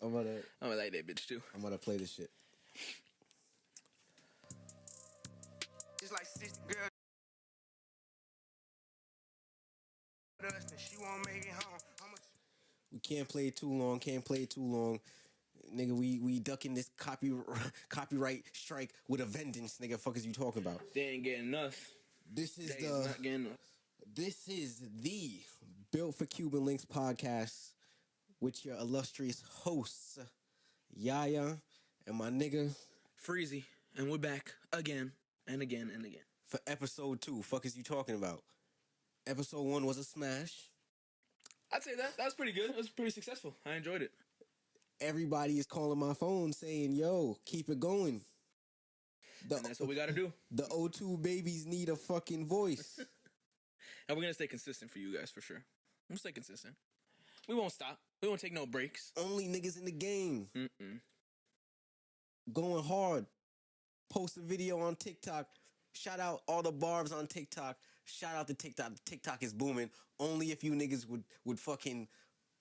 I'm gonna like that bitch too. I'm gonna play this shit. It's like 60 girls. She won't make it home. We can't play it too long. Nigga, we ducking this copyright strike with a vengeance, nigga. Fuck is you talking about? They ain't getting us. This is They is not getting us. This is the Built for Cuban Links podcast with your illustrious hosts, Yaya and my nigga Freezy, and we're back again and again and again for episode 2. Fuck is you talking about? Episode 1 was a smash. I'd say that was pretty good. It was pretty successful. I enjoyed it. Everybody is calling my phone saying, "Yo, keep it going." And that's what we got to do. The O2 babies need a fucking voice. And we're going to stay consistent for you guys, for sure. We'll stay consistent. We won't stop. We won't take no breaks. Only niggas in the game. Mm-mm. Going hard. Post a video on TikTok. Shout out all the barbs on TikTok. Shout out to TikTok. TikTok is booming. Only if you niggas would fucking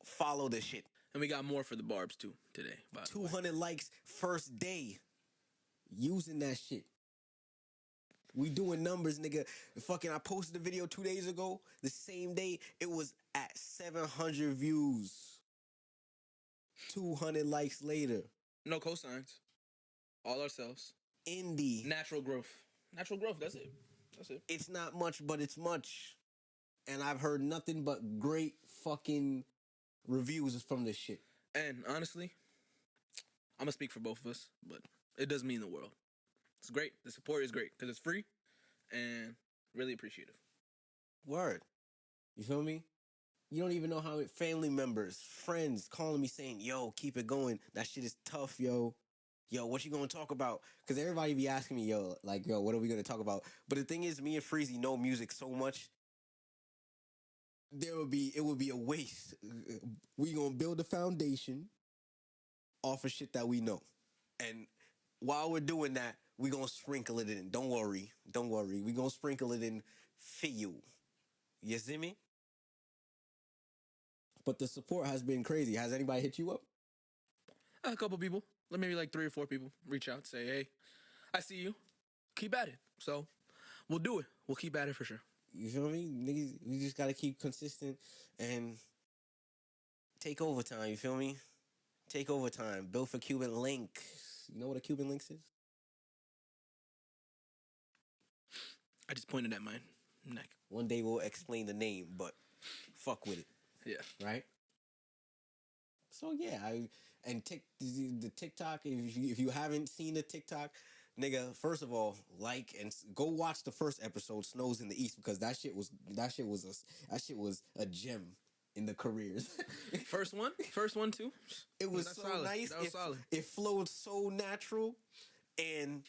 follow the shit. And we got more for the barbs, too, today. 200 likes first day. Using that shit. We doing numbers, nigga. Fucking, I posted a video 2 days ago. The same day, it was at 700 views. 200 likes later. No cosigns. All ourselves. Indie. Natural growth. Natural growth, that's it. That's it. It's not much, but it's much. And I've heard nothing but great fucking reviews from this shit. And honestly, I'm going to speak for both of us, but it does mean the world. It's great. The support is great because it's free and really appreciative. Word. You feel me? You don't even know how family members, friends calling me saying, "Yo, keep it going. That shit is tough, yo. Yo, what you gonna talk about?" Because everybody be asking me, yo, what are we gonna talk about? But the thing is, me and Freezy know music so much, it would be a waste. We gonna build a foundation off of shit that we know. And while we're doing that, we gonna sprinkle it in. Don't worry. We gonna sprinkle it in for you. You see me? But the support has been crazy. Has anybody hit you up? A couple people, maybe like 3 or 4 people, reach out, say, "Hey, I see you. Keep at it." So we'll do it. We'll keep at it for sure. You feel me? Niggas, we just gotta keep consistent and take overtime. You feel me? Take overtime. Built for Cuban Links. You know what a Cuban Links is? I just pointed at my neck. One day we'll explain the name, but fuck with it. Yeah. Right? So yeah, the TikTok, if you haven't seen the TikTok, nigga, first of all, like and go watch the first episode, Snows in the East, because that shit was a gem in the careers. First one too. It was so solid. nice. That was solid. It flowed so natural, and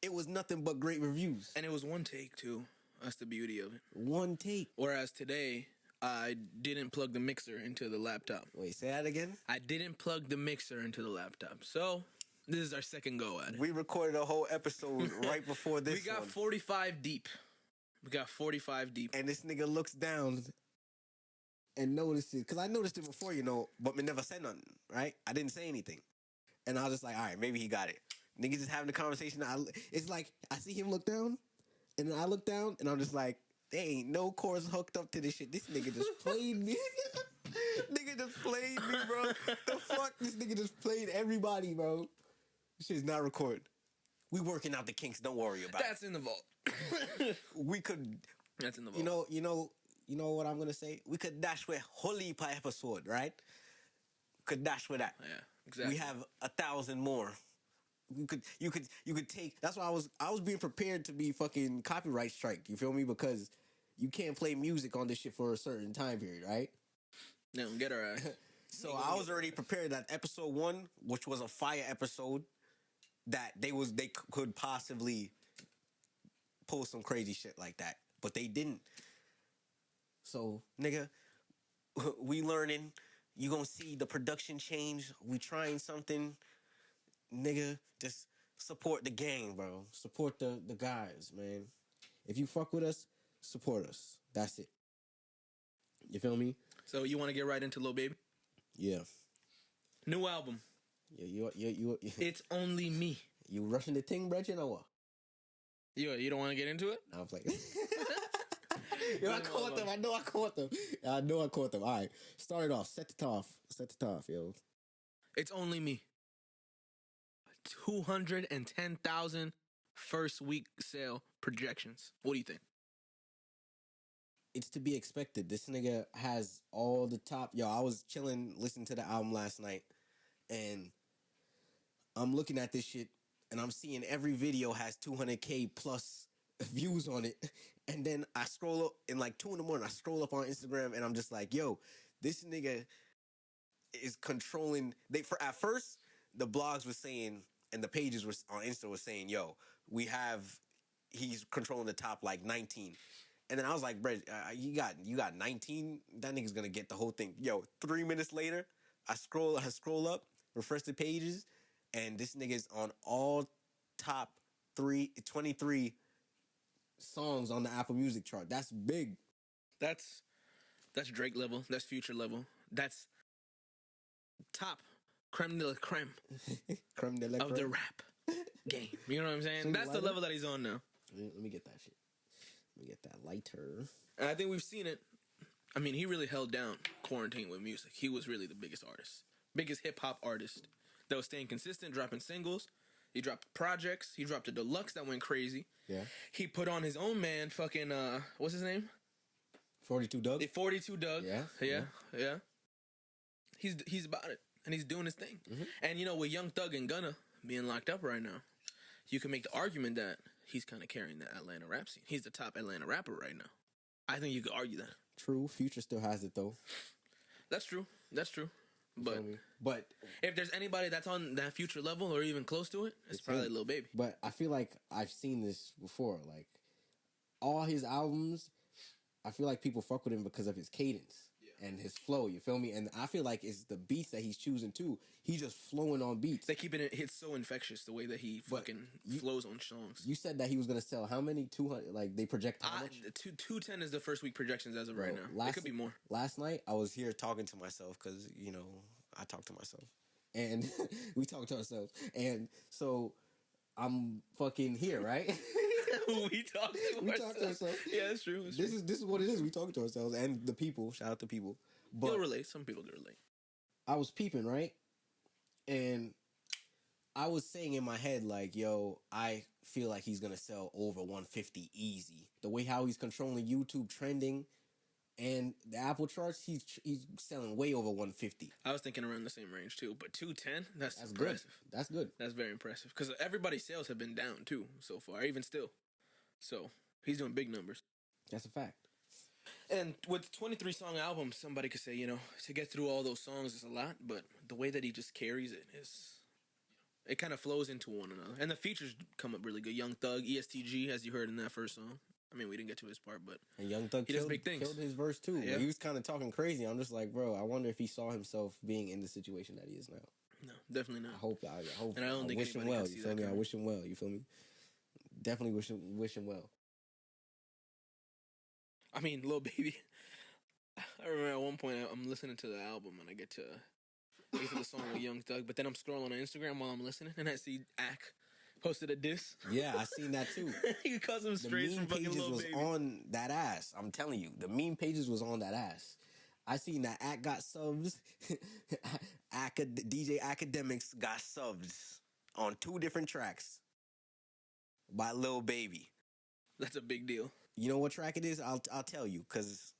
it was nothing but great reviews. And it was one take too. That's the beauty of it. One take. Whereas today, I didn't plug the mixer into the laptop. Wait, say that again? I didn't plug the mixer into the laptop. So this is our second go at it. We recorded a whole episode right before this. We got 45 deep. And this nigga looks down and notices, because I noticed it before, but me never said nothing, right? I didn't say anything. And I was just like, all right, maybe he got it. Nigga just having a conversation. It's like, I see him look down, and then I look down, and I'm just like, there ain't no cords hooked up to this shit. This nigga just played me. Nigga just played me, bro. The fuck? This nigga just played everybody, bro. This shit's not recorded. We working out the kinks. Don't worry about That's in the vault. We could. That's in the vault. You know what I'm gonna say? We could dash with holy per episode, right? Could dash with that. Yeah, exactly. We have 1,000 more. You could take. That's why I was being prepared to be fucking copyright strike. You feel me? Because you can't play music on this shit for a certain time period, right? No, get our ass. So I was already prepared that episode 1, which was a fire episode, that they could possibly pull some crazy shit like that, but they didn't. So nigga, we learning. You gonna see the production change. We trying something. Nigga, just support the gang, bro. Support the guys, man. If you fuck with us, support us. That's it. You feel me? So you want to get right into Lil Baby? Yeah. New album. You It's only me. you rushing the thing, Brethren, or what? You don't want to get into it? No, I'm playing. Yo, I caught them. I know I caught them. All right, start it off. Set the top, yo. It's only me. 210,000 first week sale projections. What do you think? It's to be expected. This nigga has all the top. Yo, I was chilling, listening to the album last night, and I'm looking at this shit, and I'm seeing every video has 200K plus views on it. And then I scroll up in like 2 a.m. I scroll up on Instagram, and I'm just like, yo, this nigga is controlling. At first, the blogs were saying, and the pages were on Insta was saying, yo, he's controlling the top like 19. And then I was like, bro, you got 19? That nigga's gonna get the whole thing. Yo, 3 minutes later, I scroll up, refresh the pages, and this nigga's on all top 23 songs on the Apple Music chart. That's big. That's Drake level. That's Future level. That's top creme de la creme Creme de la of the creme. rap game. You know what I'm saying? So you That's the like level that he's on now. Let me get that shit. Let me get that lighter. And I think we've seen it. I mean, he really held down quarantine with music. He was really the biggest artist, biggest hip hop artist that was staying consistent, dropping singles. He dropped projects. He dropped a deluxe that went crazy. Yeah. He put on his own man, fucking what's his name? 42 Doug. 42 Doug. Yeah. He's about it, and he's doing his thing. Mm-hmm. And you know, with Young Thug and Gunna being locked up right now, you can make the argument that he's kind of carrying the Atlanta rap scene. He's the top Atlanta rapper right now. I think you could argue that. True. Future still has it though. That's true. But if there's anybody that's on that Future level or even close to it, it's probably Lil Baby. But I feel like I've seen this before. Like all his albums, I feel like people fuck with him because of his cadence and his flow. You feel me? And I feel like it's the beats that he's choosing too. He's just flowing on beats. They keep it. It's so infectious the way that he fucking flows on songs. You said that he was gonna sell how many? 200? Like they project how much? 210 is the first week projections as of right now. It could be more. Last night I was here talking to myself because I talk to myself, and we talk to ourselves, and so I'm fucking here, right? we talk to ourselves. Yeah, that's true. This is what it is. We talk to ourselves and the people. Shout out to people. But they'll relate. Some people do relate. I was peeping, right? And I was saying in my head, like, yo, I feel like he's going to sell over 150 easy. The way how he's controlling YouTube trending and the Apple charts, he's selling way over 150. I was thinking around the same range, too. But 210, that's impressive. Good. That's good. That's very impressive. Because everybody's sales have been down, too, so far, even still. So, he's doing big numbers. That's a fact. And with 23-song album, somebody could say, to get through all those songs is a lot, but the way that he just carries it is, it kind of flows into one another. And the features come up really good. Young Thug, ESTG, as you heard in that first song. I mean, we didn't get to his part, but and Young Thug does big things. Killed his verse too. Yeah. He was kind of talking crazy. I'm just like, bro, I wonder if he saw himself being in the situation that he is now. No, definitely not. I hope. And I don't think wish him anybody well. can see You feel that me? I coming. wish him well. You feel me? Definitely wish him well. I mean, Lil Baby. I remember at one point I'm listening to the album and I get to the song with Young Thug, but then I'm scrolling on Instagram while I'm listening and I see Ack posted a diss. Yeah, I seen that too. He calls him straight from fucking pages Lil was Baby. on that ass. I'm telling you, the meme pages was on that ass. I seen that Ack got subs. DJ Academics got subs on 2 different tracks by Lil Baby. That's a big deal. You know what track it is? I'll tell you because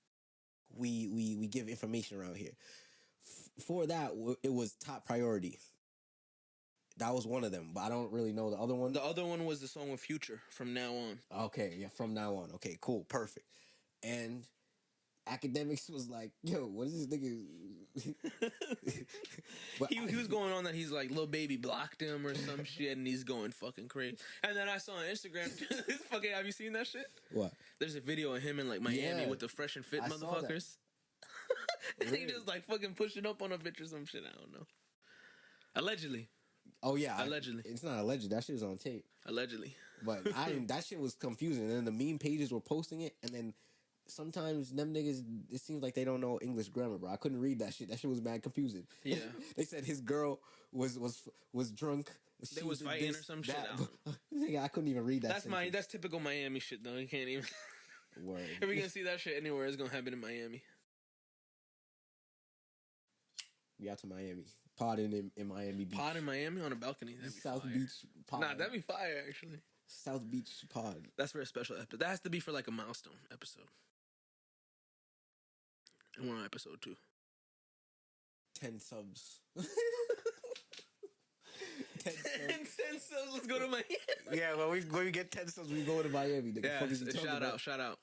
we give information around here. For that, it was Top Priority. That was one of them, but I don't really know the other one. The other one was the song with Future, From Now On. Okay, yeah, From Now On. Okay, cool, perfect. And Academics was like, yo, what is this nigga? But he was going on that he's like, Lil Baby blocked him or some shit, and he's going fucking crazy. And then I saw on Instagram, have you seen that shit? What? There's a video of him in like Miami Yeah, with the Fresh and Fit I saw that. motherfuckers. And he just like fucking pushing up on a bitch or some shit. I don't know. Allegedly. Oh yeah, Allegedly. It's not alleged. That shit was on tape. Allegedly. But that shit was confusing. And then the meme pages were posting it, and then sometimes them niggas, it seems like they don't know English grammar, bro. I couldn't read that shit. That shit was mad confusing. Yeah. They said his girl was drunk. They was did fighting or some shit. Nigga, I couldn't even read that. That's typical Miami shit though. You can't even. Word. If we gonna see that shit anywhere, it's gonna happen in Miami. We out to Miami. Podding in Miami Beach. Pod in Miami on a balcony. That'd be South fire. Beach pod. Nah, that'd be fire actually. South Beach pod. That's for a special episode. That has to be for like a milestone episode. And we're on episode 2. 10 subs. 10 subs. Let's go to Miami. Yeah, well, when we get 10 subs, we go to Miami. Nigga. Yeah, shout out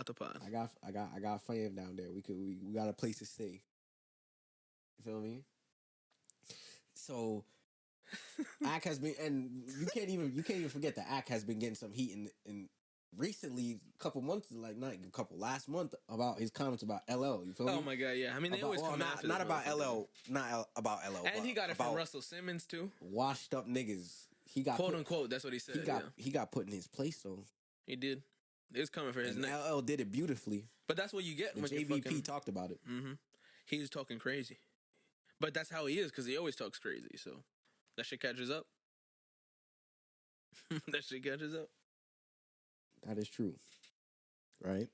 to Pod. I got fam down there. We got a place to stay. You feel me? So Ack has been, and you can't even forget that Ack has been getting some heat in recently, last month about his comments about LL. You feel me? Oh my god, yeah. I mean, they always come after not about LL, about LL. And he got it from Russell Simmons too. Washed up niggas. He got quote unquote. That's what he said. He got put in his place though. He did. It was coming for his neck. LL did it beautifully. But that's what you get when JVP talked about it. Mm-hmm. He was talking crazy. But that's how he is, because he always talks crazy. So that shit catches up. That shit catches up. That is true, right?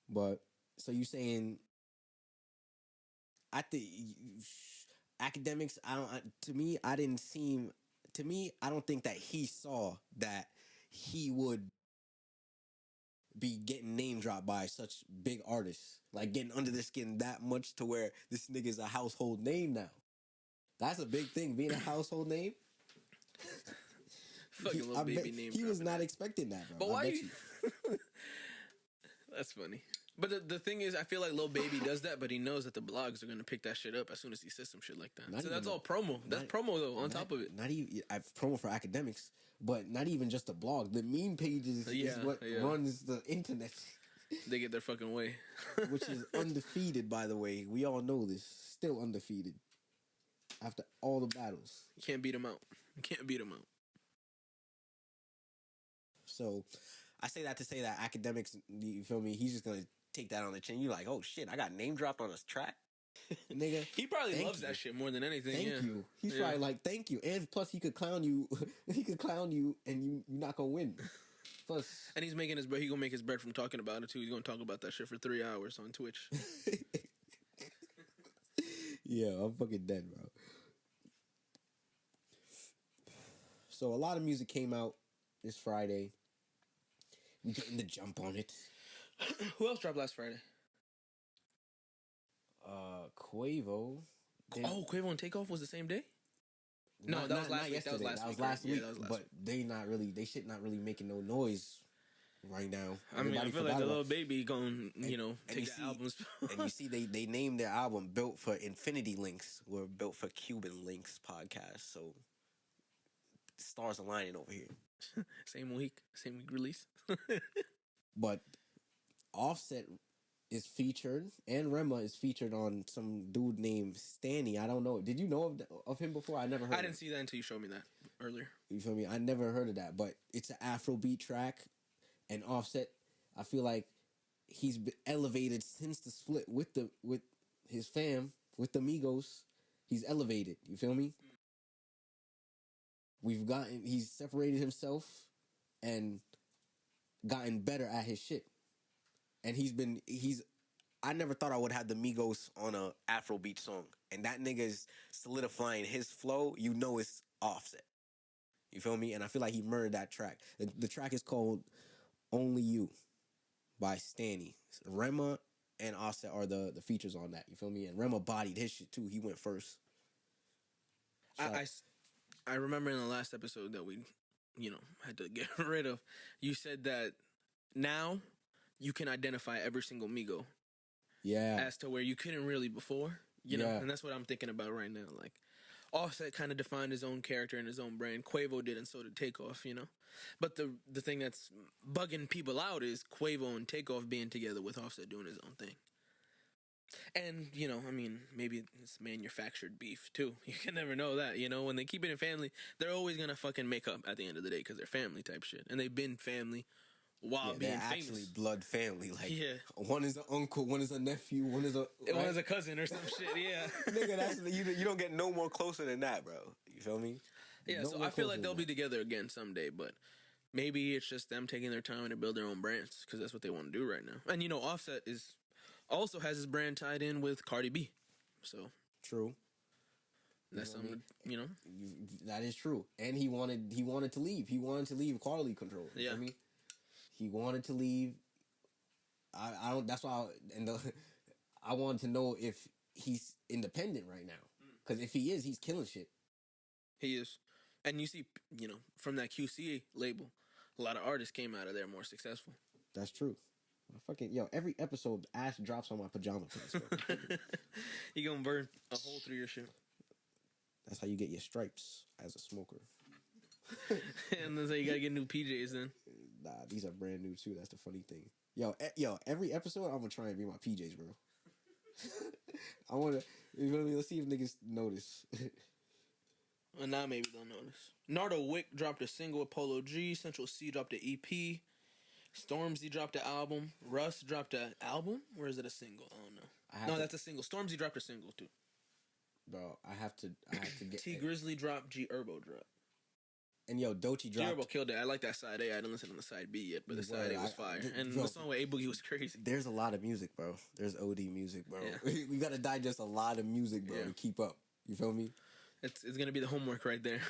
But so you saying? I think academics. I don't think that he saw that he would be getting name dropped by such big artists, like getting under their skin that much to where this nigga's a household name now. That's a big thing, being a household name. Fucking little baby name. He was not expecting that, bro. But why you? That's funny. But the thing is, I feel like Lil Baby does that, but he knows that the blogs are gonna pick that shit up as soon as he says some shit like that. So that's all promo. That's promo though. On top of it, not even promo for academics, but not even just the blog. The meme pages is what runs the internet. They get their fucking way, which is undefeated, by the way. We all know this. Still undefeated after all the battles. You can't beat them out. You can't beat them out. So, I say that to say that academics, you feel me? He's just gonna take that on the chin. You're like, oh shit, I got name dropped on this track, nigga. He probably loves that shit more than anything. Thank you. He's probably like, thank you, and plus he could clown you. He could clown you, and you're not gonna win. Plus, and he's making his bread. He gonna make his bread from talking about it too. He's gonna talk about that shit for 3 hours on Twitch. Yeah, I'm fucking dead, bro. So a lot of music came out this Friday. We getting the jump on it. Who else dropped last Friday? Quavo. Quavo and Takeoff was the same day? No, that was last week. That was last week. But they shit not really making no noise right now. I mean, I feel like the Lil Baby going, take the albums. And you see, they named their album Built for Infinity Links, or Built for Cuban Links podcast. So stars aligning over here. Same week release. But Offset is featured, and Rema is featured on some dude named Stanny. I don't know. Did you know of him before? I never heard. I didn't see that until you showed me that earlier. You feel me? I never heard of that, but it's an Afrobeat track, and Offset, I feel like he's been elevated since the split with his fam, with the Migos. He's elevated. You feel me? He's separated himself and gotten better at his shit. And I never thought I would have the Migos on a Afrobeat song. And that nigga's solidifying his flow, it's Offset. You feel me? And I feel like he murdered that track. The track is called Only You by Stanny. Rema and Offset are the features on that. You feel me? And Rema bodied his shit too. He went first. I remember in the last episode that we, had to get rid of, you said that now you can identify every single Migo. Yeah. As to where you couldn't really before, know? And that's what I'm thinking about right now. Like, Offset kind of defined his own character and his own brand. Quavo did, and so did Takeoff, But the thing that's bugging people out is Quavo and Takeoff being together with Offset doing his own thing. And, maybe it's manufactured beef, too. You can never know that, When they keep it in family, they're always going to fucking make up at the end of the day because they're family type shit. And they've been family while being they're famous. actually blood family. Like, Yeah. one is an uncle, one is a nephew, one is a One is a cousin or some shit. Yeah. nigga. That's you don't get no more closer than that, bro. You feel me? Yeah. No So more I feel closer like than they'll be that. together again someday, but maybe it's just them taking their time to build their own brands because that's what they want to do right now. And Offset is also has his brand tied in with Cardi B, so True. that's know what I something. That is true. And he wanted to leave. He wanted to leave quality control. You Yeah. feel me? He wanted to leave. I don't. That's why. I wanted to know if he's independent right now. Because if he is, he's killing shit. He is, and you see, from that QC label, a lot of artists came out of there more successful. That's true. Every episode, Ash drops on my pajama pants. Bro. You gonna burn a hole through your shit. That's how you get your stripes as a smoker. And that's how you gotta get new PJs then. Nah, these are brand new too. That's the funny thing. Every episode I'm gonna try and be my PJs, bro. I wanna, you know what I mean? Let's see if niggas notice. Well, now maybe they'll notice. Nardo Wick dropped a single with Polo G. Central C dropped an EP. Stormzy dropped an album. Russ dropped an album? Or is it a single? I don't know. That's a single. Stormzy dropped a single too. Bro, I have to get T Grizzly dropped, G Herbo dropped. And Doechii G dropped. Herbo killed it. I like that side A. I didn't listen to the side B yet, but the side A was fire. And the song with A Boogie was crazy. There's a lot of music, bro. There's OD music, bro. Yeah. We gotta digest a lot of music, bro, to keep up. You feel me? It's gonna be the homework right there.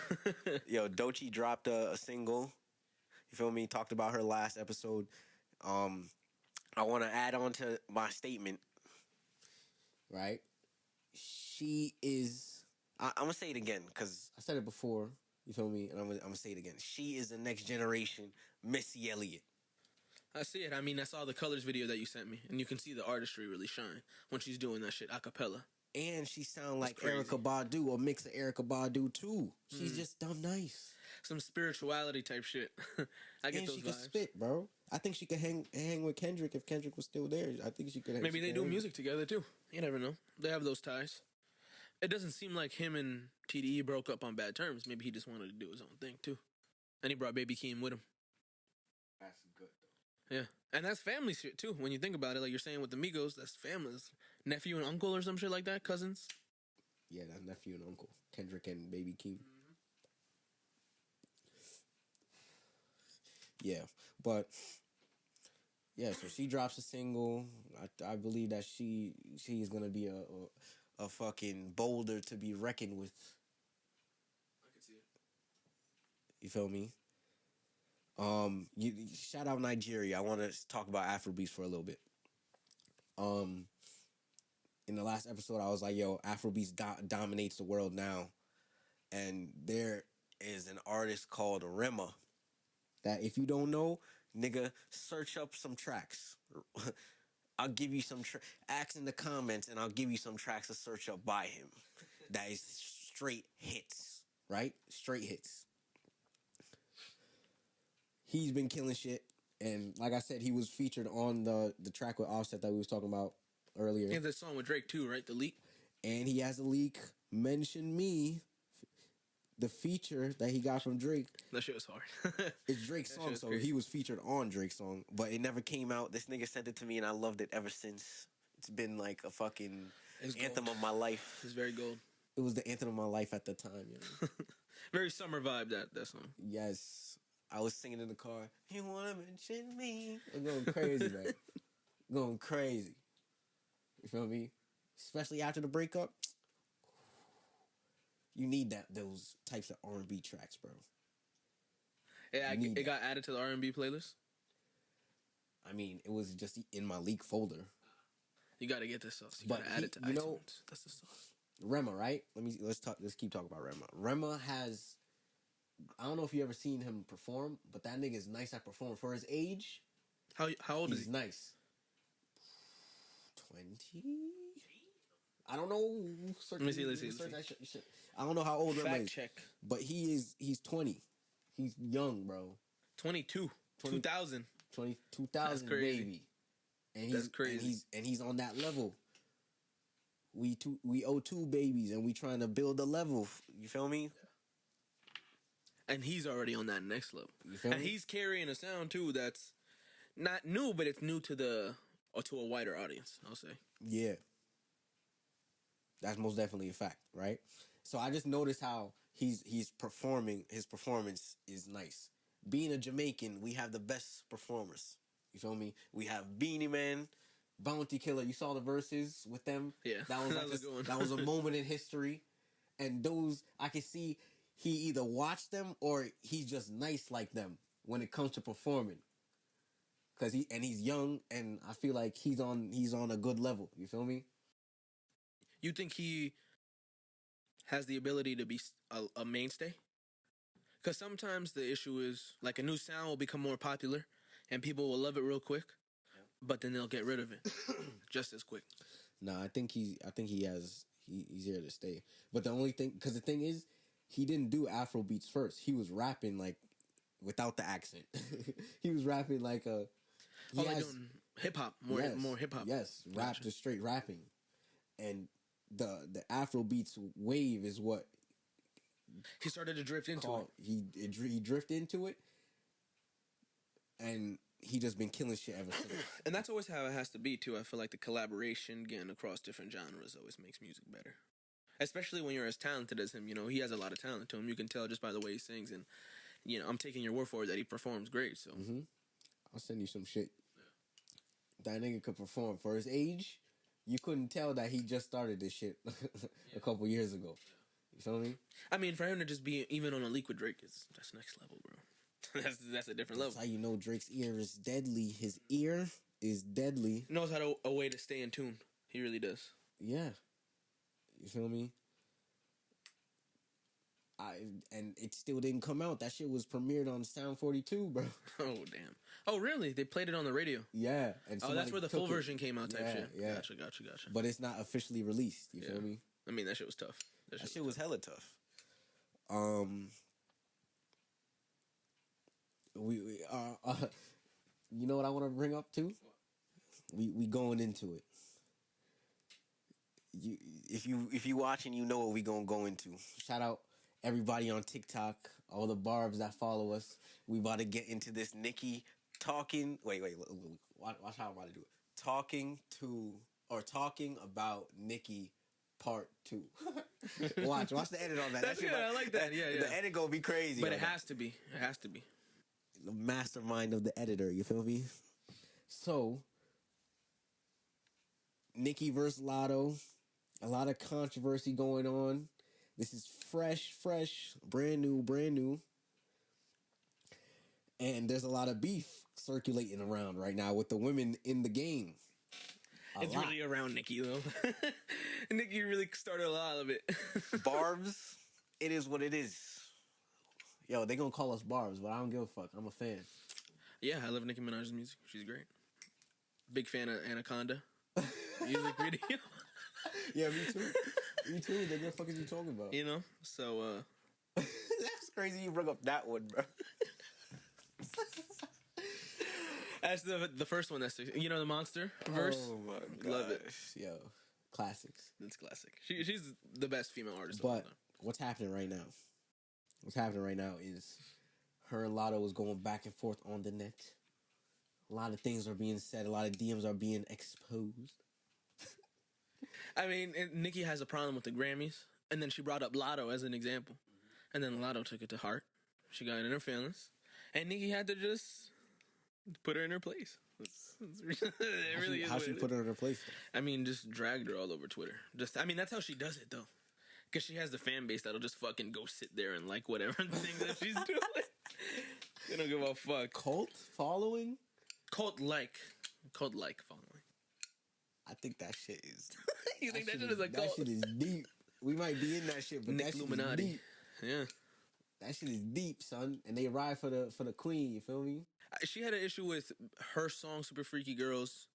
Doechii dropped a single. You feel me? Talked about her last episode. I want to add on to my statement. Right? She is. I'm gonna say it again because I said it before. You feel me? And I'm gonna say it again. She is the next generation Missy Elliott. I see it. I mean, I saw the Colors video that you sent me, and you can see the artistry really shine when she's doing that shit a cappella. And she sound like Erykah Badu, or mix of Erykah Badu too. She's just dumb nice. Some spirituality type shit. I get those vibes. She could spit, bro. I think she could hang with Kendrick if Kendrick was still there. I think she could. Maybe they do music together too. You never know. They have those ties. It doesn't seem like him and TDE broke up on bad terms. Maybe he just wanted to do his own thing too. And he brought Baby Keem with him. That's good though. Yeah. And that's family shit too. When you think about it, like you're saying with the Migos, that's family. That's nephew and uncle or some shit like that. Cousins. Yeah, that's nephew and uncle. Kendrick and Baby Keem. Yeah, but so she drops a single. I believe that she is gonna be a fucking boulder to be reckoned with. I can see it. You feel me? Shout out Nigeria. I want to talk about Afrobeats for a little bit. In the last episode, I was like, yo, Afrobeats dominates the world now. And there is an artist called Rema that if you don't know, nigga, search up some tracks. I'll give you some ask in the comments and I'll give you some tracks to search up by him. That is straight hits, right? Straight hits. He's been killing shit. And like I said, he was featured on the track with Offset that we was talking about earlier. He has that song with Drake too, right? The Leak. And he has a leak. Mention Me. The feature that he got from Drake. That shit was hard. It's Drake's song, so he was featured on Drake's song. But it never came out. This nigga sent it to me and I loved it ever since. It's been like a fucking anthem of my life. It's very gold. It was the anthem of my life at the time, you know. Very summer vibe, that song. Yes. I was singing in the car. You wanna mention me? I'm going crazy, man. Going crazy. You feel me? Especially after the breakup. You need those types of R&B tracks, bro. Yeah, it got added to the R&B playlist. I mean, it was just in my leak folder. You got to get this sauce. You got to add it to iTunes. That's the sauce. Rema, right? Let's keep talking about Rema. Rema has, I don't know if you ever seen him perform, but that nigga is nice at performing for his age. How old is he? He's nice. 20. I don't know. Let me see. I don't know how old Rema is. Fact check. But he's 20. He's young, bro. 22. 2000. 2000, baby. And That's crazy. And he's on that level. We owe two babies, and we trying to build a level. You feel me? And he's already on that next level. You feel and me? he's carrying a sound too that's not new, but it's new to to a wider audience, I'll say. Yeah. That's most definitely a fact, right? So I just noticed how he's performing. His performance is nice. Being a Jamaican, we have the best performers. You feel me? We have Beanie Man, Bounty Killer. You saw the verses with them. Yeah, that was like that was a good one. that was a moment in history. And those I can see he either watched them or he's just nice like them when it comes to performing. Cause he's young and I feel like he's on a good level. You feel me? You think he has the ability to be a mainstay? Because sometimes the issue is like a new sound will become more popular and people will love it real quick, but then they'll get rid of it just as quick. No, I think he's here to stay. But the only thing, because the thing is, he didn't do Afro beats first. He was rapping like without the accent. He was rapping like a. Like doing hip hop, more hip hop. Yes, rap, just straight rapping, and the Afro beats wave is what he started to drift into it. He drifted into it, and he just been killing shit ever since. And that's always how it has to be too. I feel like the collaboration getting across different genres always makes music better. Especially when you're as talented as him. You know, he has a lot of talent to him. You can tell just by the way he sings. And, you know, I'm taking your word for it that he performs great. So I'll send you some shit. That nigga could perform. For his age, you couldn't tell that he just started this shit a couple years ago. You feel me? I mean, for him to just be even on a league with Drake, that's next level, bro. that's a different level. That's how you know Drake's ear is deadly. His ear is deadly. Knows how to a way to stay in tune. He really does. Yeah. You feel me? And it still didn't come out. That shit was premiered on Sound 42, bro. Oh, damn. Oh, really? They played it on the radio? Yeah. And that's where the full version came out type shit. Yeah. Gotcha. But it's not officially released. You feel me? I mean, that shit was tough. That shit was hella tough. We you know what I want to bring up too? We going into it. If you watching, you know what we gonna go into. Shout out everybody on TikTok, all the barbs that follow us. We about to get into this Nicki talking. Wait, watch how I'm about to do it. Talking about Nicki Part 2. watch the edit on that. That's good. I like that. Yeah. The edit gonna be crazy. But it has to be. It has to be. The mastermind of the editor. You feel me? So, Nicki versus Lotto. A lot of controversy going on. This is fresh, brand new. And there's a lot of beef circulating around right now with the women in the game. It's really around Nicki, though. Nicki really started a lot of it. Barbs, it is what it is. Yo, they gonna call us Barbs, but I don't give a fuck. I'm a fan. Yeah, I love Nicki Minaj's music. She's great. Big fan of Anaconda. Music video. Yeah, me too. What the fuck is you talking about? You know? So, That's crazy you bring up that one, bro. That's the first one. That's the monster verse. Oh my god, love it. Yo, classics. It's classic. She's the best female artist. But what's happening right now? What's happening right now is her and Lotto is going back and forth on the net. A lot of things are being said. A lot of DMs are being exposed. I mean, Nicki has a problem with the Grammys, and then she brought up Lotto as an example, and then Lotto took it to heart. She got in her feelings, and Nicki had to just put her in her place. It really is. How she put her in her place? I mean, just dragged her all over Twitter. That's how she does it, though. Because she has the fan base that'll just fucking go sit there and like whatever thing that she's doing. They don't give a fuck. Cult following? Cult-like following. I think that shit is... You think that shit is a cult? That shit is deep. We might be in that shit, but Nick that shit Illuminati. is deep. Yeah. That shit is deep, son. And they ride for the queen, you feel me? She had an issue with her song Super Freaky Girls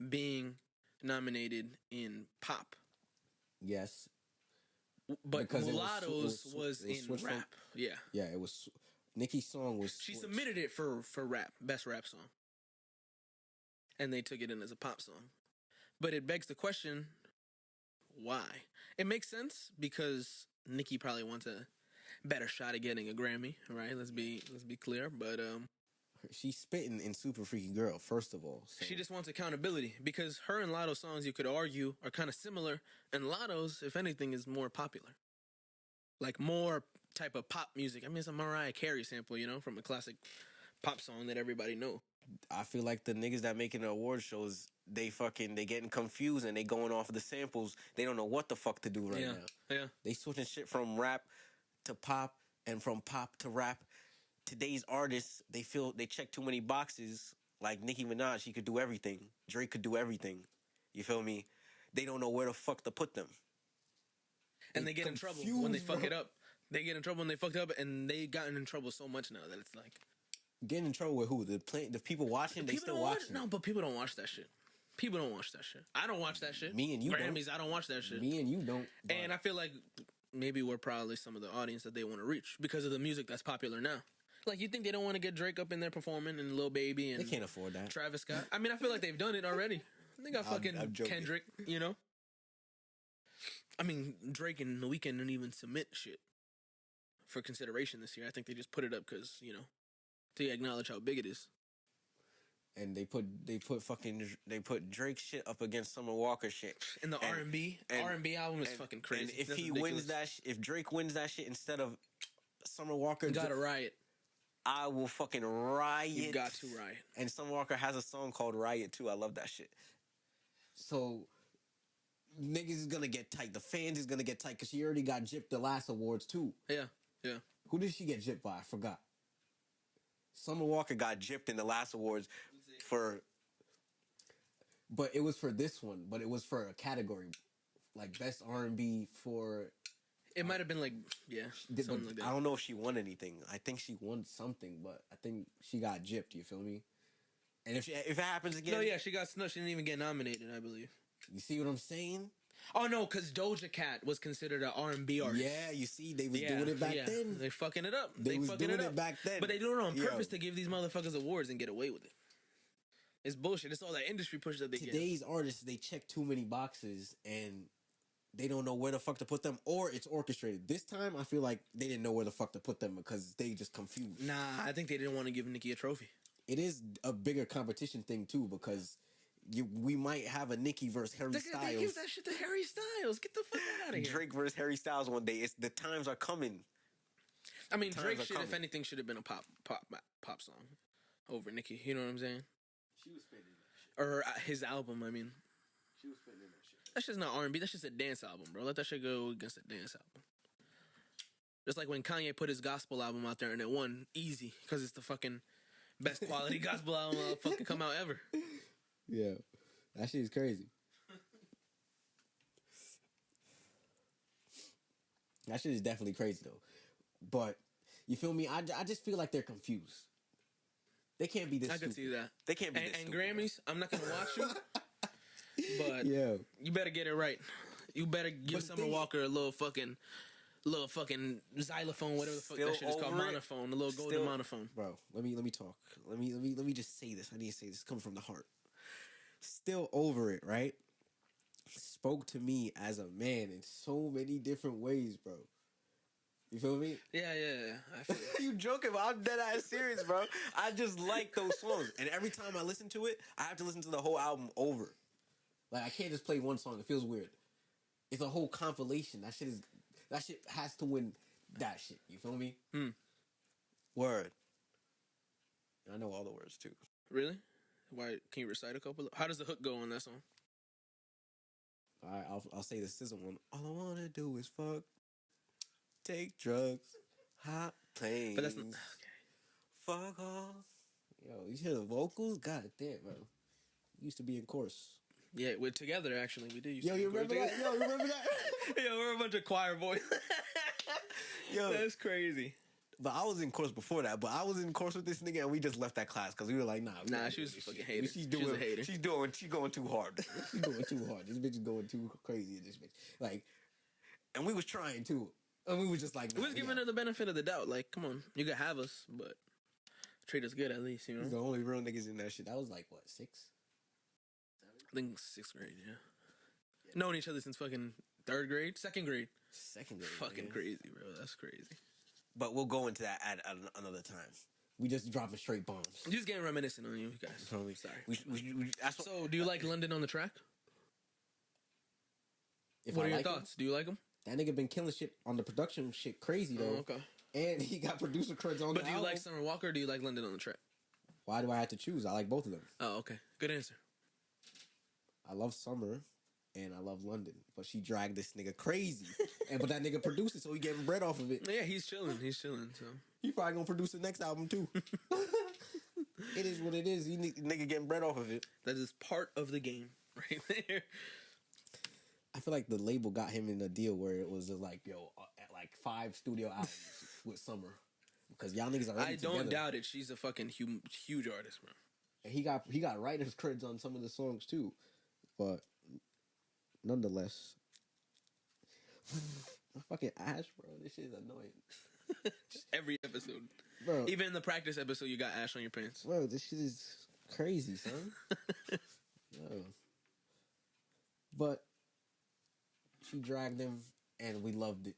being nominated in pop. Yes. But Because Mulatto's was in rap. From, yeah. Yeah, it was... Nicki's song was... She submitted it for rap, best rap song. And they took it in as a pop song. But it begs the question, why? It makes sense because Nicki probably wants a better shot at getting a Grammy, right? Let's be clear. But She's spitting in Super Freaky Girl, first of all. So. She just wants accountability because her and Lotto's songs, you could argue, are kind of similar. And Lotto's, if anything, is more popular. Like more type of pop music. I mean, it's a Mariah Carey sample, you know, from a classic pop song that everybody know. I feel like the niggas that making the award shows, they getting confused and they going off of the samples. They don't know what the fuck to do right now. Yeah. They switching shit from rap to pop and from pop to rap. Today's artists, they check too many boxes. Like Nicki Minaj, she could do everything. Drake could do everything. You feel me? They don't know where the fuck to put them. And they get in trouble when they fuck it up. They get in trouble when they fucked up, and they gotten in trouble so much now that it's like... Getting in trouble with who? The people watching? They still watching? No, but people don't watch that shit. People don't watch that shit. I don't watch that shit. Me and you Grammys, don't. I don't watch that shit. Me and you don't. And I feel like maybe we're probably some of the audience that they want to reach because of the music that's popular now. Like, you think they don't want to get Drake up in there performing and Lil Baby and... They can't afford that. Travis Scott. I mean, I feel like they've done it already. They got fucking Kendrick, you know? I mean, Drake and The Weeknd didn't even submit shit for consideration this year. I think they just put it up because, you know, to acknowledge how big it is. And they put Drake shit up against Summer Walker shit. And the R&B album is fucking crazy. And if That's he ridiculous. wins if Drake wins that shit instead of Summer Walker, You gotta riot. I will fucking riot. You got to riot. And Summer Walker has a song called Riot too. I love that shit. So niggas is gonna get tight. The fans is gonna get tight because she already got gypped the last awards too. Yeah. Who did she get gypped by? I forgot. Summer Walker got gypped in the last awards but it was for this one. But it was for a category like best R&B for. It might have been like something like that. I don't know if she won anything. I think she won something, but I think she got gypped. You feel me? And if it happens again, No, yeah, she got snuffed. She didn't even get nominated, I believe. You see what I'm saying? Oh no, because Doja Cat was considered an R&B artist. Yeah, you see, they was doing it back then. They fucking it up. They was doing it back then. But they do it on purpose to give these motherfuckers awards and get away with it. It's bullshit. It's all that industry push that they get. Today's artists, they check too many boxes and they don't know where the fuck to put them, or it's orchestrated. This time, I feel like they didn't know where the fuck to put them because they just confused. Nah, I think they didn't want to give Nicki a trophy. It is a bigger competition thing too because we might have a Nicki versus Harry Styles. They give that shit to Harry Styles. Get the fuck out of here. Drake versus Harry Styles one day. The times are coming. I mean, Drake should, if anything, should have been a pop song over Nicki. You know what I'm saying? She was spitting that shit. Or his album. I mean, she was spitting that shit. That's just not R&B. That's just a dance album, bro. Let that shit go against a dance album. Just like when Kanye put his gospel album out there and it won easy because it's the fucking best quality gospel album fucking come out ever. Yeah, that shit is crazy. That shit is definitely crazy though. But you feel me? I just feel like they're confused. They can't be this. I stupid. can see that. They can't be this. And stupid. Grammys, I'm not gonna watch you. But yeah, you better get it right. You better give Summer Walker a little fucking xylophone, whatever the fuck that shit is called, monophone, a little golden monophone. Bro, let me talk. Let me just say this. I need to say this. Coming from the heart. Still over it, right? Spoke to me as a man in so many different ways, bro. You feel me? Yeah. I feel You joking, but I'm dead ass serious, bro. I just like those songs, and every time I listen to it, I have to listen to the whole album over. Like I can't just play one song. It feels weird. It's a whole compilation. That shit has to win that shit. You feel me? Word. I know all the words too. Really? Why? Can you recite a couple? How does the hook go on that song? All right, I'll say the sizzle one. All I wanna do is fuck, take drugs, hot planes. But that's not okay. Fuck off. Yo, you hear the vocals? God damn, bro. Used to be in chorus. Yeah, we're together actually. We did. Yo, you remember that? Yo, remember that? Yo, we're a bunch of choir boys. Yo, that's crazy. But I was in course before that. But I was in course with this nigga, and we just left that class because we were like, nah. She was a fucking hater. She's a hater. She's going too hard. She's going too hard. This bitch is going too crazy in this bitch. Like, and we was trying too. And we was just like, we was giving her the benefit of the doubt. Like, come on, you can have us, but treat us good at least, you know? He's the only real niggas in that shit. That was like, what, 6? I think 6th grade, yeah. Known each other since fucking 3rd grade? 2nd grade. 2nd grade. Fucking crazy, bro. That's crazy. But we'll go into that at another time. We just dropping straight bombs. I'm just getting reminiscent on you guys. You feel me? Sorry. That's what, So, do you like London on the Track? if What I are your like him, thoughts? Do you like him? that nigga been killing shit on the production shit crazy though. Oh, okay. And he got producer creds on. But the do you album. like Summer Walker or do you like London on the Track? Why do I have to choose? I like both of them. Oh, okay. Good answer. I love Summer and I love London, but she dragged this nigga crazy. But that nigga produced it, so he getting bread off of it. Yeah, he's chilling. He's chilling. So He probably gonna produce the next album too. It is what it is. Nigga getting bread off of it. that is part of the game, right there. I feel like the label got him in a deal where it was like, yo, at like 5 studio albums with Summer, because y'all niggas are already I don't together. doubt it. She's a fucking huge artist, bro. And he got writers creds on some of the songs too, but nonetheless, fucking Ash, bro, this shit is annoying, Every episode, bro. even in the practice episode, you got ash on your pants. Bro, this shit is crazy, son. Yo. But she dragged him, and we loved it.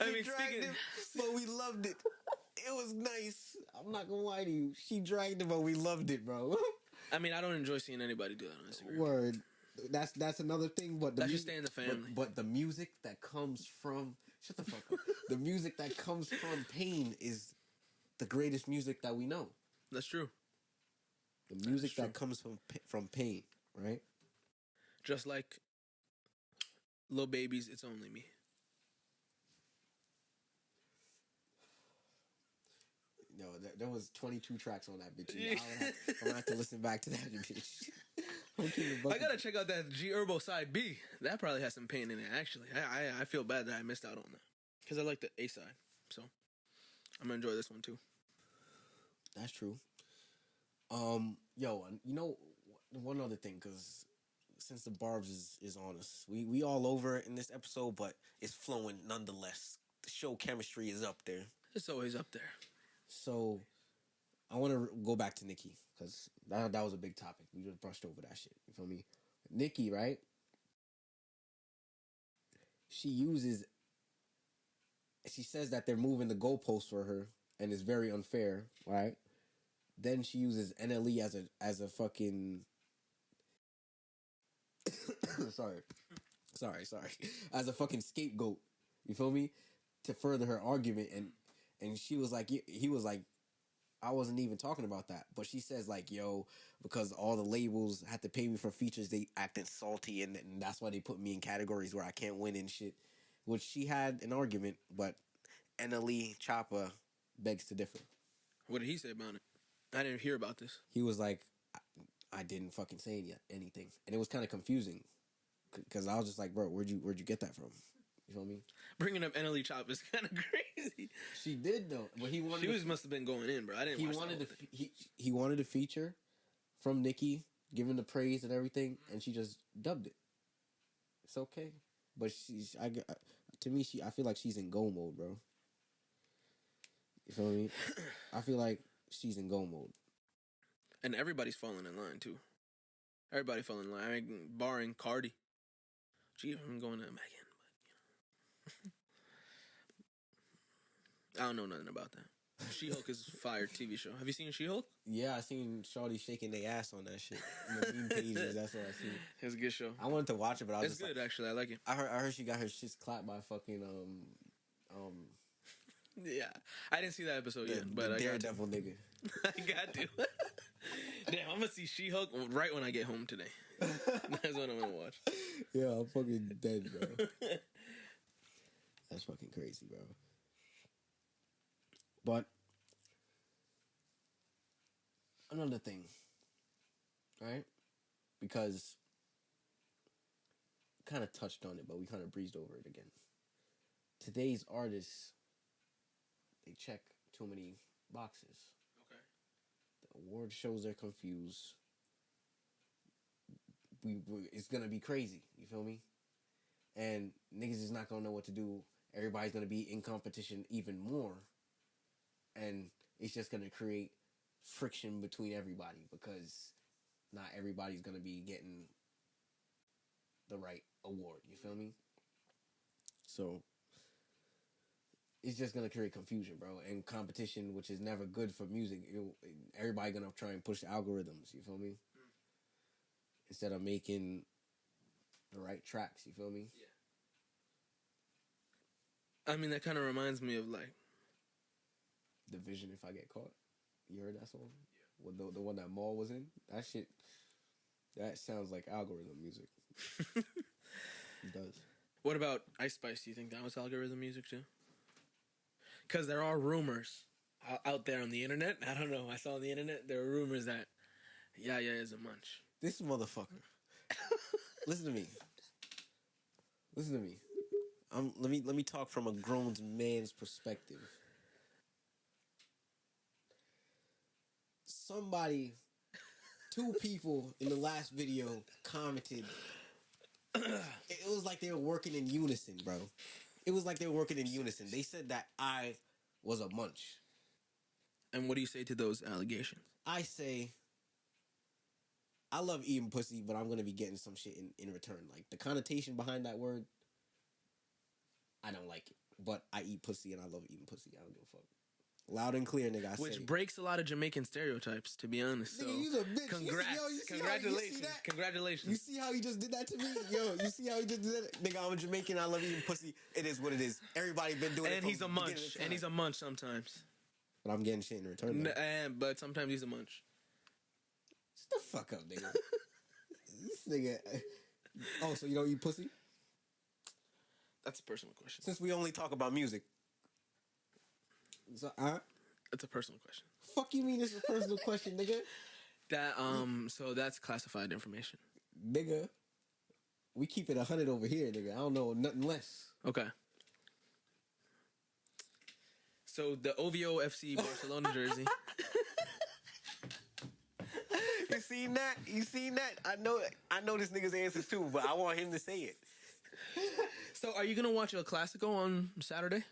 I She mean, dragged speaking, him, but we loved it. It was nice. I'm not gonna lie to you. She dragged him, but we loved it, bro. I mean, I don't enjoy seeing anybody do that on Instagram. Word. That's another thing. But That should stay in the family. But the music that comes from shut the fuck up. The music that comes from pain is the greatest music that we know. That's true. The music true. that comes from pain, right? Just like Lil Baby's "It's Only Me." No, there was 22 tracks on that bitch. I'm gonna have to listen back to that bitch. I gotta check out that G Herbo side B. That probably has some pain in it. Actually, I feel bad that I missed out on that because I like the A side. So I'm gonna enjoy this one too. That's true. Yo, you know, one other thing, because since the Barbs is on us, we all over it in this episode, but it's flowing nonetheless. The show chemistry is up there. It's always up there. So I want to go back to Nikki, because that was a big topic. We just brushed over that shit. You feel me? Nikki, right? She says that they're moving the goalposts for her, and it's very unfair, right? Then she uses NLE as a fucking sorry, as a fucking scapegoat. You feel me? To further her argument, and she was like, he was like, I wasn't even talking about that. But she says like, yo, because all the labels had to pay me for features, they acting salty, and that's why they put me in categories where I can't win and shit. Which she had an argument, but NLE Choppa begs to differ. What did he say about it? I didn't hear about this. He was like, I didn't fucking say anything, and it was kind of confusing because I was just like, bro, where'd you get that from? You feel me? Bringing up NLE Chop is kind of crazy. She did though, but he wanted. She must have been going in, bro. I didn't. He watch wanted the to. whole thing. He wanted a feature from Nicki, giving the praise and everything, and she just dubbed it. It's okay, but to me, I feel like she's in go mode, bro. You feel me? I feel like she's in go mode. And everybody's falling in line too. Everybody fell in line. I mean, barring Cardi. Gee, I'm going to Megan, but you know, I don't know nothing about that. She-Hulk is a fire TV show. Have you seen She-Hulk? Yeah, I seen Shawty shaking their ass on that shit. In the meme pages, that's what I seen. It's a good show. I wanted to watch it, but I was It's just good, actually. I like it. I heard she got her shit clapped by fucking Yeah, I didn't see that episode the, yet, but the I got to. Daredevil nigga. I got to. Damn, I'm gonna see She-Hulk right when I get home today. That's what I'm gonna watch. Yeah, I'm fucking dead, bro. That's fucking crazy, bro. But another thing, right? Because kind of touched on it, but we kind of breezed over it again. Today's artists, they check too many boxes. Okay. The award shows are confused. It's gonna be crazy. You feel me? And niggas is not gonna know what to do. Everybody's gonna be in competition even more, and it's just gonna create friction between everybody because not everybody's gonna be getting the right award. You feel me? So it's just gonna create confusion, bro, and competition, which is never good for music. Everybody gonna try and push the algorithms. You feel me? Instead of making the right tracks. You feel me? I mean, that kind of reminds me of like Division. If I get caught, you heard that song? Yeah. With the one that Maul was in. That shit. That sounds like algorithm music. It does. What about Ice Spice? Do you think that was algorithm music too? Because there are rumors out there on the internet. I don't know. I saw on the internet there are rumors that Yaya is a munch. This motherfucker. Listen to me. Listen to me. Let me talk from a grown man's perspective. Two people in the last video commented. It was like they were working in unison, bro. It was like they were working in unison. They said that I was a munch. And what do you say to those allegations? I say, I love eating pussy, but I'm going to be getting some shit in return. Like, the connotation behind that word, I don't like it. But I eat pussy and I love eating pussy. I don't give a fuck. Loud and clear, nigga. Which breaks a lot of Jamaican stereotypes, to be honest. Nigga, so, you's a bitch. Congrats. Congratulations. Congratulations. You see how he just did that to me? Yo, you see how he just did that? Nigga, I'm a Jamaican. I love eating pussy. It is what it is. Everybody been doing it. And he's a munch. And he's a munch sometimes. But I'm getting shit in return. But sometimes he's a munch. Shut the fuck up, nigga. This nigga. Oh, so you don't eat pussy? That's a personal question. Since we only talk about music. So, It's a personal question. Fuck you mean it's a personal question, nigga? That so that's classified information. Nigga, we keep it 100 over here, nigga. I don't know nothing less. Okay. So the OVO FC Barcelona jersey. You seen that? You seen that? I know this nigga's answers too, but I want him to say it. So are you gonna watch El Clasico on Saturday?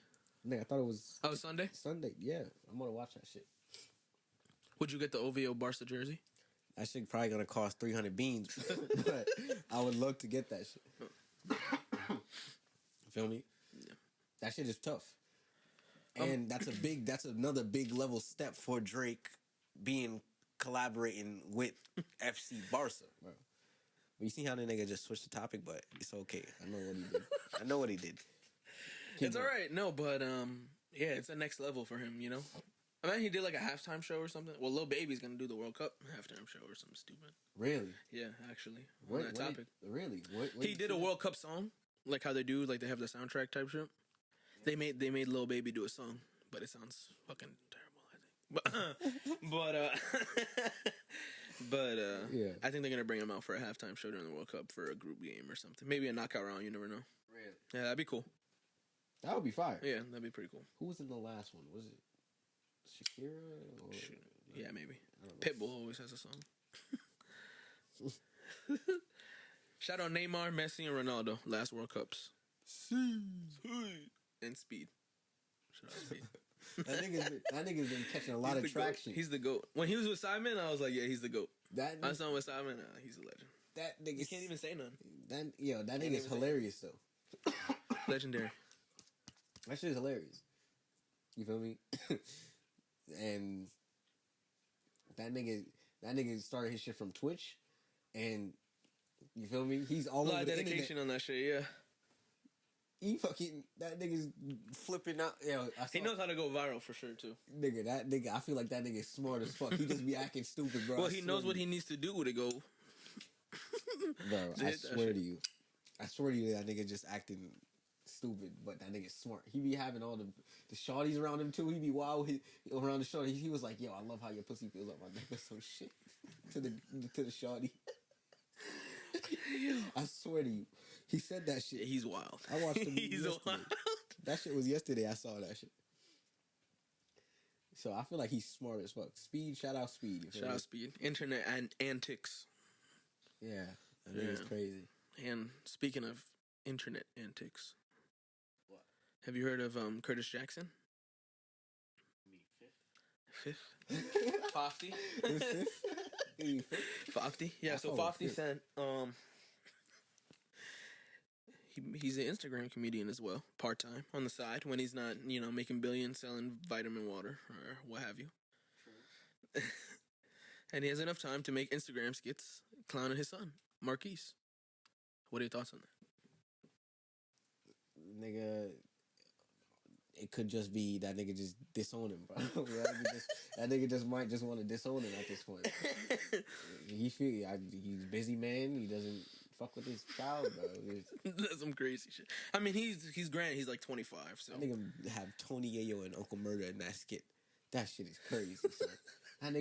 Nigga, I thought it was... Oh, Sunday? Sunday, yeah. I'm gonna watch that shit. Would you get the OVO Barca jersey? That shit probably gonna cost 300 beans, but I would love to get that shit. Feel me? Yeah. That shit is tough. And that's another big level step for Drake collaborating with FC Barca, bro. You see how the nigga just switched the topic, but it's okay. I know what he did. It's all right. No, but yeah, it's a next level for him, you know? I mean, he did like a halftime show or something. Well, Lil Baby's going to do the World Cup halftime show or something stupid. Really? Yeah, actually. On that topic. Really? He did a World Cup song, like how they do, like they have the soundtrack type shit. They made Lil Baby do a song, but it sounds fucking terrible, I think. But yeah. I think they're going to bring him out for a halftime show during the World Cup for a group game or something. Maybe a knockout round, you never know. Really? Yeah, that'd be cool. That would be fire. Yeah, that'd be pretty cool. Who was in the last one? Was it Shakira? Or... Yeah, maybe. Pitbull always has a song. Shout out Neymar, Messi, and Ronaldo. Last World Cups. And Speed. Shout out Speed. That nigga's been catching a lot of traction. He's the GOAT. When he was with Simon, I was like, yeah, he's the GOAT. I saw him with Simon, he's a legend. That nigga... You can't even say none. That nigga's hilarious, though. Legendary. That shit is hilarious. You feel me? And that nigga started his shit from Twitch, and you feel me? He's all over the internet. A lot of dedication on that shit, yeah. That nigga's flipping out. He knows how to go viral for sure too. Nigga, I feel like that nigga's smart as fuck. He just be acting stupid, bro. Well, he knows what he needs to do to go. Bro, I swear to you, that nigga just acting stupid, but that nigga's smart. He be having all the shorties around him too. He be wild around the shorty. He was like, "Yo, I love how your pussy feels up my neck," or some shit to the shorty. I swear to you, he said that shit. He's wild. I watched him. He's wild. That shit was yesterday. I saw that shit. So I feel like he's smart as fuck. Speed, shout out Speed. Shout out Speed. Internet and antics. Yeah, that nigga's crazy. And speaking of internet antics, what? Have you heard of Curtis Jackson? Fifth? Fofty? Fofty? Yeah, so Fofty sent he's an Instagram comedian as well, part time on the side when he's not making billions selling vitamin water or what have you. And he has enough time to make Instagram skits clowning his son, Marquise. What are your thoughts on that? Nigga, it could just be that nigga just disown him, bro. that nigga just might just want to disown him at this point. He's busy, man. He doesn't fuck with his child, bro. That's some crazy shit. I mean, he's grand. He's like 25, so. That nigga have Tony Yayo and Uncle Murder in that skit. That shit is crazy, son. That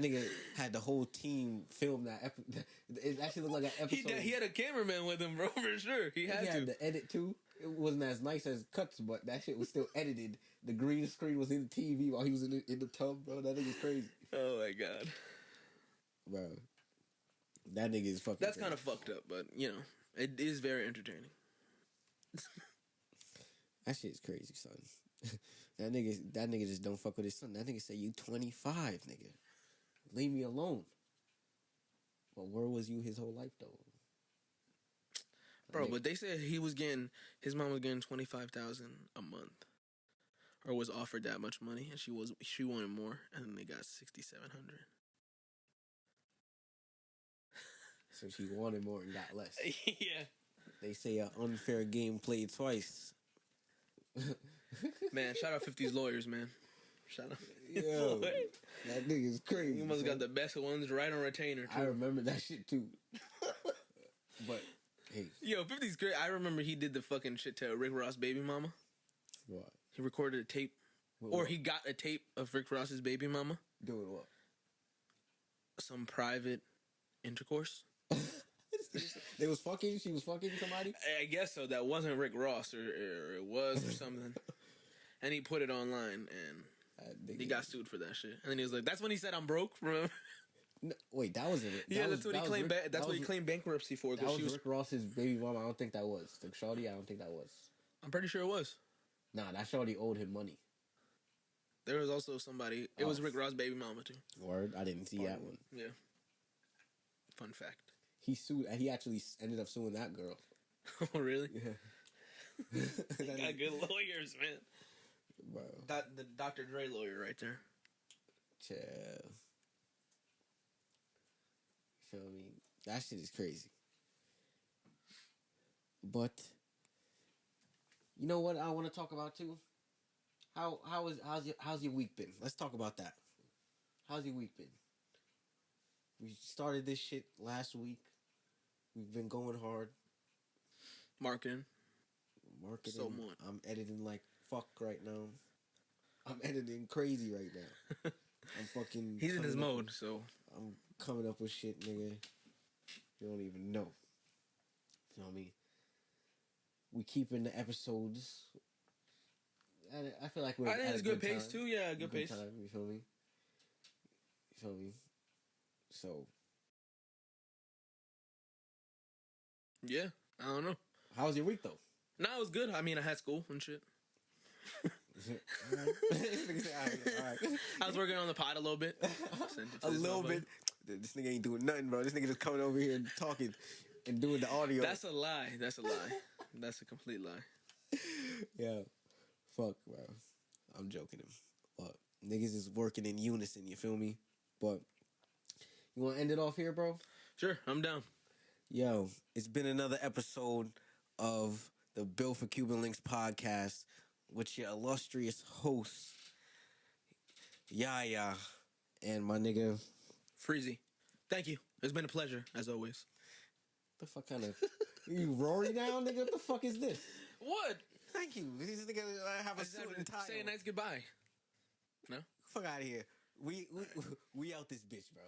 nigga had the whole team film that episode. It actually looked like an episode. He had a cameraman with him, bro, for sure. He had to edit too. It wasn't as nice as cuts, but that shit was still edited. The green screen was in the TV while he was in the tub, bro. That nigga's crazy. Oh my god, bro. That nigga is fucking. That's kind of fucked up, but it is very entertaining. That shit is crazy, son. That nigga just don't fuck with his son. That nigga say you 25, nigga. Leave me alone. But where was you his whole life though? Bro, but they said his mom was getting $25,000 a month, or was offered that much money, and she wanted more, and then they got $6,700. So she wanted more and got less. Yeah. They say an unfair game played twice. Man, shout out 50's lawyers, man. Shout out. Yo, that nigga's crazy. You must have got the best ones right on retainer, too. I remember that shit, too. But, hey. Yo, 50's great. I remember he did the fucking shit to Rick Ross' baby mama. What? He recorded a tape. Or he got a tape of Rick Ross's baby mama. Doing what? Some private intercourse. They was fucking? She was fucking somebody? I guess so. That wasn't Rick Ross, or it was, or something. And he put it online, and he got sued for that shit. And then he was like, "That's when he said I'm broke." Remember? No, wait, that wasn't it. That's what he claimed. That's what he claimed bankruptcy for. That was Rick Ross's baby mama. I don't think that was the shawty. I don't think that was. I'm pretty sure it was. Nah, that shawty owed him money. There was also somebody. It was Rick Ross' baby mama too. Word, I didn't see that one. Yeah. Fun fact. He sued. He actually ended up suing that girl. Oh, really? Yeah. He got good lawyers, man. Bro. The Dr. Dre lawyer right there. Chill. Feel me? That shit is crazy. But you know what I want to talk about too? How's your week been? Let's talk about that. How's your week been? We started this shit last week. We've been going hard. Marketing. So much. I'm editing like fuck right now. I'm editing crazy right now. I'm fucking. He's in his mode, so. I'm coming up with shit, nigga. You don't even know. You know what I mean? We keeping the episodes. I feel like we're. I think it's good pace too. Yeah, good pace. Time, you feel me? You feel me? So. Yeah, I don't know. How was your week though? No, it was good. I mean, I had school and shit. All right. I was working on the pod a little bit. A little bit. This nigga ain't doing nothing, bro. This nigga just coming over here and talking and doing the audio. That's a lie. That's a complete lie. Yeah. Fuck, bro. I'm joking him. But niggas is working in unison, you feel me? But you want to end it off here, bro? Sure, I'm down. Yo, it's been another episode of the Bill for Cuban Links podcast with your illustrious host, Yaya, and my nigga Freezy. Thank you. It's been a pleasure, as always. The fuck kind of... You Rory now, nigga? What the fuck is this? What? Thank you. This nigga have a suit and tie. Say a nice goodbye. No? Fuck out of here. We out this bitch, bro.